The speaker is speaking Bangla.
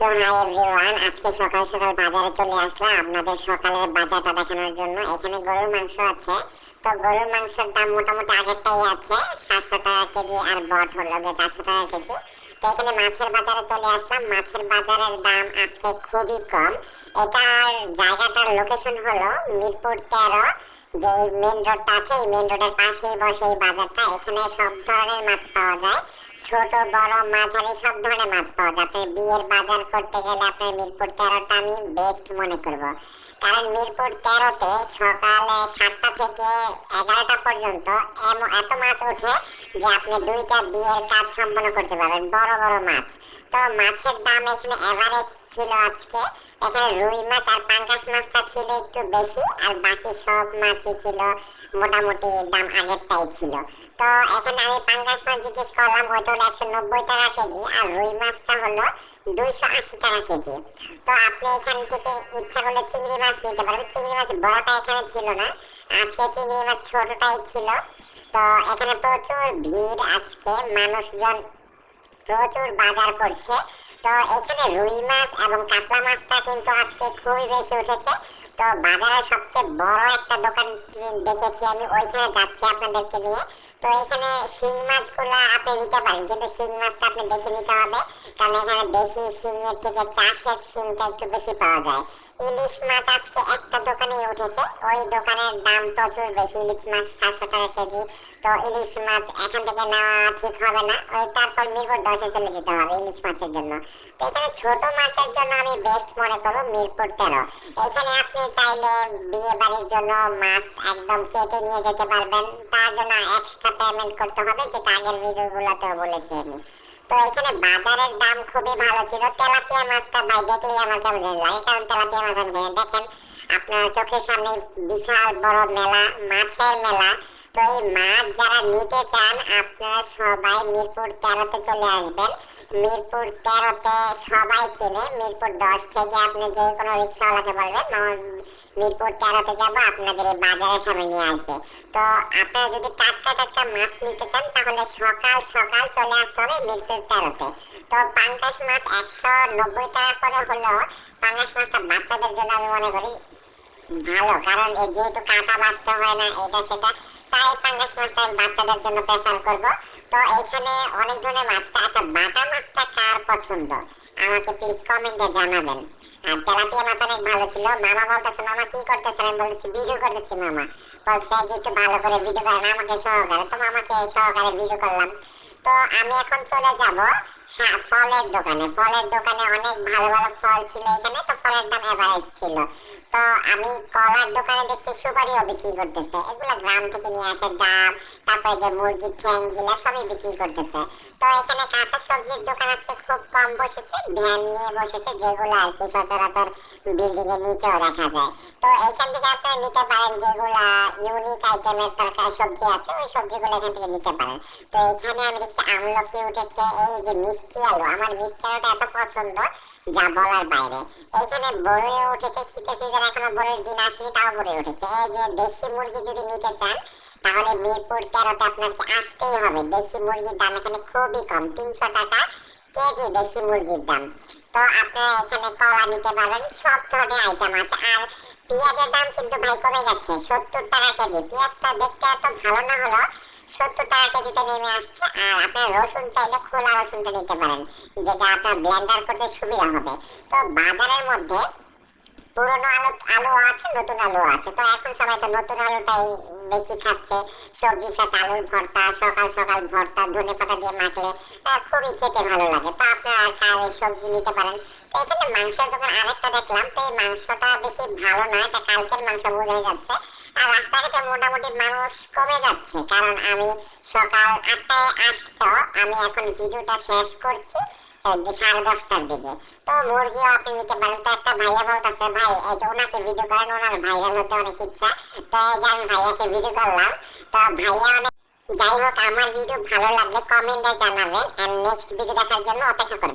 তো হাই এভরিওয়ান, আজকে সকাল সকাল বাজারে চলে আসলাম আপনাদের সকালের বাজারটা দেখানোর জন্য। এখানে গরুর মাংস আছে। তো গরুর মাংসের দাম মোটামুটি আগেরটাই আছে, 700 টাকা কেজি, আর বট হলো 400 টাকা কেজি। তো এখানে মাছের বাজারে চলে আসলাম। মাছের বাজারের দাম আজকে খুবই কম। এটার জায়গাটার লোকেশন হলো মিরপুর 13, যে মেন রোডটা আছে এই মেন রোডের পাশেই বসে এই বাজারটা। এখানে সব ধরনের মাছ পাওয়া যায়, ছোট বড় মাঝারি সব ধরনের মাছ পাওয়া যায়। আপনার বিয়ের বাজার করতে গেলে আপনার মিরপুর 13টা আমি বেস্ট মনে করব, কারণ মিরপুর 13তে সকালে 7টা থেকে 11টা পর্যন্ত এত মাছ ওঠে যে আপনি 2টা বিয়ের কাজ সম্পন্ন করতে পারবেন, বড় বড় মাছ। তো মাছের দাম এখানে এভারেজ ছিল আজকে। এখানে রুই মাছ আর পাঙ্গাস মাছটা ছিল একটু বেশি, আর বাকি সব মাছই ছিল মোটামুটি দাম আগেরটাই ছিল। তো এখানে আমি পাঙ্গাস মাছ জিজ্ঞেস করলাম, ওইটা হলো 190 টাকা কেজি, আর রুই মাছটা হলো 280 টাকা কেজি। তো আপনি এখান থেকে ইচ্ছা করলে চিংড়ি মাছ নিতে পারবেন। চিংড়ি মাছ বড়টা এখানে ছিল না, আজকে চিংড়ি মাছ ছোটটাই ছিল। তো এখানে প্রচুর ভিড়, আজকে মানুষজন প্রচুর বাজার করছে। তো এখানে রুই মাছ এবং কাতলা মাছটা কিন্তু আজকে খুবই বেশি উঠেছে। তো বাজারের সবচেয়ে বড় একটা দোকান দেখেছি আমি, ওইখানে যাচ্ছি আপনাদেরকে নিয়ে। তো এখানে শিং মাছগুলো আপনি নিতে পারেন, কিন্তু শিং মাছটা আপনি দেখে নিতে হবে, কারণ এখানে দেশি শিংয়ের থেকে চাষের শিংটা একটু বেশি পাওয়া যায়। ইলিশ মাছ আজকে একটা দোকানেই উঠেছে, ওই দোকানের দাম প্রচুর বেশি, ইলিশ মাছ 700 টাকা কেজি। তো ইলিশ মাছ এখান থেকে নেওয়া ঠিক হবে না, ওই তারপর মিরপুর 10-এ চলে যেতে হবে ইলিশ মাছের জন্য। তো এখানে ছোট মাছের জন্য আমি বেস্ট মনে করব মিরপুর 13। এখানে আপনি চাইলে বিয়ে বাড়ির জন্য মাছ একদম কেটে নিয়ে যেতে পারবেন, তার জন্য এক্সট্রা পেমেন্ট করতে হবে, যেটা আগের ভিডিওগুলোতেও বলেছি আমি। তো এখানে বাজারের দাম খুবই ভালো ছিল। তেলাপিয়া মাছটা ভাই দেখলেই আমার কেমন জানি লাগে, কারণ তেলাপিয়া মাছ আমি দেখেন আপনার চোখের সামনে বিশাল বড় মেলা, মাছের মেলা। তো এই মাছ যারা নিতে চান আপনারা সবাই মিরপুর 13তে চলে আসবেন। মিরপুর 13তে সবাই চেনে। মিরপুর 10 থেকে আপনি যে কোনো রিক্সাওয়ালাকে বলবেন আমার মিরপুর 13তে যাবো, আপনাদের এই বাজারের সামনে নিয়ে আসবে। তো আপনারা যদি টাটকা টাটকা মাছ নিতে চান তাহলে সকাল সকাল চলে আসতে হবে মিরপুর 13তে। তো পাঙ্গাস মাছ 190 টাকা করে হলো। পাঙ্গাস মাছটা বাচ্চাদের জন্য আমি মনে করি ভালো, কারণ যেহেতু কাঁটা বাঁচতে হয় না এটা সেটা, তাই পাঙ্গাস মাছটা আমি বাচ্চাদের জন্য প্রেফার করব। তো এইখানে অনেক ধরনের মাছ। আচ্ছা, বাটা মাছটা কার পছন্দ আমাকে প্লিজ কমেন্টে জানাবেন। আর তেলাপিয়া মাছ অনেক ভালো ছিল। মামা বলতেছে মামা কি করতেছেন, আমি বলতেছি ভিডিও করতেছি। মামা বলছে যে একটু ভালো করে ভিডিও করেন আমাকে সহকারে, তো মামাকে সহকারে ভিডিও করলাম। তো আমি এখন চলে যাব ফলের দোকানে। ফলের দোকানে অনেক ভালো ভালো ফল ছিল এখানে, তো ফলের দাম এভারেজ ছিল। তো আমি কলার দোকানে দেখছি সুপারিও বিক্রি করতেছে, এগুলা গ্রাম থেকে নিয়ে আসে ডাব, তারপরে যে মুরগির ঠ্যাং গুলা সবই বিক্রি করতেছে। তো এখানে কাঁচা সবজির দোকান আজকে খুব কম বসেছে, ভ্যান নিয়ে বসেছে, যেগুলো আর কি সচরাচর বিল্ডিং এর নিচেও দেখা যায়। তো এইখান থেকে আপনারা নিতে পারেন, যেগুলা ইউনিক আইটেমের তরকারি সবজি আছে ওই সবজিগুলো এখান থেকে নিতে পারেন। তো এখানে আমি দেখছি আমলকি উঠেছে, এই যে মিষ্টি আলু, আমার মিষ্টি আলুটা এত পছন্দ যা বলার বাইরে। এইখানে বড়ে উঠেছে, শীতের সিজন এখনো বড়ের দিন আসেনি, তাও বড়ে উঠেছে। এই যে দেশি মুরগি যদি নিতে চান তাহলে মিরপুর 13তে আপনাকে আসতেই হবে। দেশি মুরগির দাম এখানে খুবই কম, 300 টাকা কেজি দেশি মুরগির দাম। তো আপনারা এখানে কলা নিতে পারবেন, সব ধরনের আইটেম আছে। আর পেঁয়াজের দাম কিন্তু ভাই কমে গেছে, 70 টাকা কেজি। পেঁয়াজটা দেখতে এত ভালো না হলো 70 টাকা কেজিতে নেমে আসছে। আর আপনার রসুন চাইলে খোলা রসুনটা নিতে পারেন, যেটা আপনার ব্লেন্ডার করতে সুবিধা হবে। তো বাজারের মধ্যে পুরনো আলু আছে, নতুন আলু আছে। তো এখন সবাই তো নতুন আলুটাই বেশি খাচ্ছে। সবজির সাথে আলুর ভর্তা, সকাল সকাল ভর্তা ধনে পাতা দিয়ে মাখলে খুবই খেতে ভালো লাগে। তো আপনারা কাল সবজি নিতে পারেন। তো এখানে মাংসের দোকান আরেকটা দেখলাম, তো এই মাংসটা বেশি ভালো না, এটা কালকের মাংস বোঝা যাচ্ছে। আর রাস্তাঘাটে মোটামুটি মানুষ কমে যাচ্ছে, কারণ আমি সকাল 8টায় আসতো, আমি এখন ভিডিওটা শেষ করছি 10:30টার দিকে। তো মুরগিও আপনি নিতে পারেন। তো একটা ভাইয়া বলতেছে ভাই এই যে ওনাকে ভিডিও করেন, ওনার ভাইরাল হতে অনেক ইচ্ছা। তো এই যে আমি ভাইয়াকে ভিডিও করলাম। তো ভাইয়া অনেক, যাই হোক আমার ভিডিও ভালো লাগলে কমেন্টে জানাবেন, এন্ড নেক্সট ভিডিও দেখার জন্য অপেক্ষা করবেন।